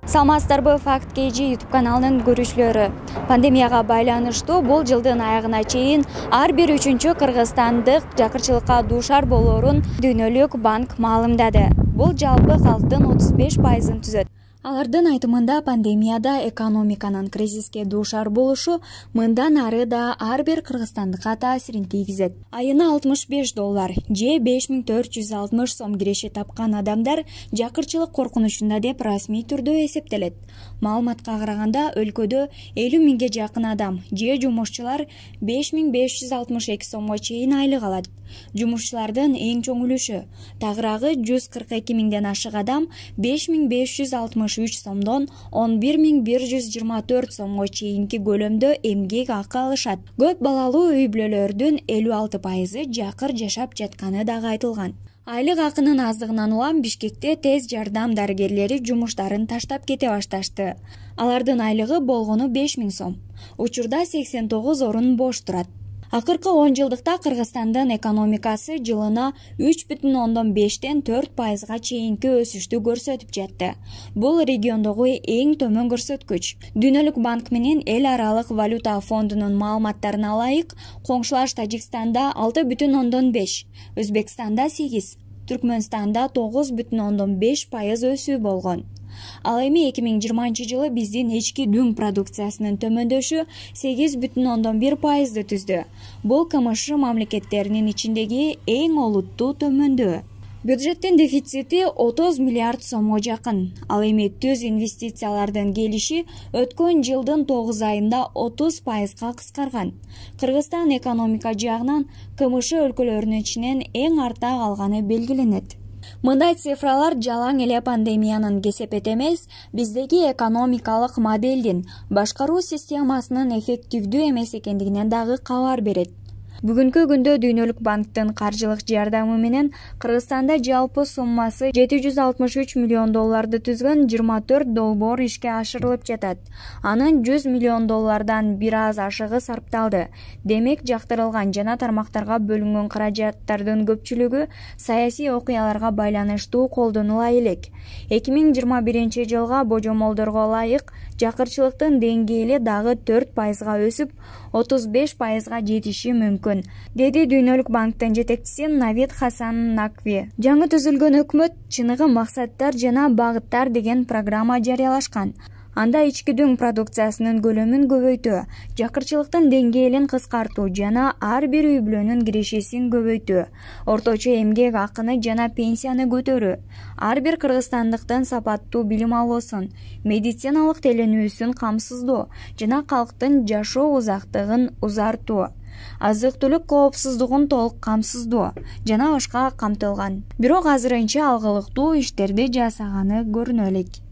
Саламатсыздарбы, Факт KG YouTube каналынын көрүүчүлөрү. Пандемияга байланыштуу бул жылдын аягына чейин ар бир үчүнчү кыргызстандык жакырчылыкка дуушар болоорун Дүйнөлүк банк маалымдады. Бул жалпы калктын 35%-ын түзөт. Алардын айтымында пандемияда экономиканын кризиске дуушар болушу мындан ары да ар бир кыргызстандыкка таасирин тийгизет. Айына $65 же 5460 сом киреше тапкан адамдар жакырчылык коркунучунда деп расмий түрдө эсептелет. Маалыматка караганда өлкөдө 50 миңге жакын адам же жумушчулар 5562 сомго чейин айлык алат. Жумушчулардын эң чоң үлүшү, тагыраагы 142 миңден ашык адам 5563 сомдон 11124 сомго чейинки көлөмдө эмгек акы алышат. Көп балалуу үй бүлөлөрдүн 56% жакыр жашап жатканы дагы айтылган. Айлык акынын аздыгынан улам Бишкекте тез жардам дарыгерлери жумуштарын таштап кете башташты. Алардын айлыгы болгону 5000 сом. Учурда 89 орун бош турат. Акыркы 10 жылдыкта Кыргызстандын экономикасы жылына 3,5-тен 4%га чейинки өсүштү көрсөтүп жатты. Бул региондогу эң төмөн көрсөткүч. Дүйнөлүк банк менен эл аралык валюта фондунун маалыматтарына ылайык, коңшулаш Тажикстанда 6,5, Өзбекстанда 8, Түркмөнстанда 9,5% өсүү болгон. Ал эми 2020 жылы биздин ички дүң продукциясынын төмөндөшү 8,1%ды түздү. Бул КМШ мамлекеттеринин ичиндеги эң олуттуу төмөндөө. Бюджеттин дефицити 30 миллиард сомго жакын. Ал эми түз инвестициялардын келиши өткөн жылдын 9 айында 30%га кыскарган. Кыргызстан экономика жагынан КМШ өлкөлөрүнүн ичинен эң артта калганы белгиленет. Мындай цифралар жалаң эле пандемиянын кесепети эмес, биздеги экономикалык моделдин, башкаруу системасынын эффективдүү эмес экендигинен дагы кабар берет. Бүгүнкү күндө Дүйнөлүк банктын каржылык жардамы менен Кыргызстанда жалпы суммасы $763 миллион түзгөн 24 долбоор ишке ашырылып жатат. Анын $100 миллион бир аз ашыгы сарпталды. Демек, жактырылган жана тармактарга бөлүнгөн каражаттардын көпчүлүгү саясий окуяларга байланыштуу колдонула элек. 2021 жылга божомолдорго ылайык жакырчылыктын деңгээли дагы 4%га өсүп, 35%га жетиши мүмкүн, деди Дүйнөлүк банктын жетекчиси Навид Хасан Накви. Жаңы түзүлгөн өкмөт чыныгы максаттар жана багыттар деген программа жарыялашкан. Анда ички дүң продукциясынын көлөмүн көбөйтүү, жакырчылыктын деңгээлин кыскартуу жана ар бир үй бүлөнүн кирешесин көбөйтүү, орточо эмгек акыны жана пенсияны көтөрүү, ар бир кыргызстандыктын сапаттуу билим алуусун, медициналык теленүүсүн камсыздоо жана калктын жашоо узактыгын узартуу, азык-түлүк коопсуздугун толук камсыздоо жана башка камтылган. Бирок азырынча алгылыктуу иштерди жасаганы көрүнө элек.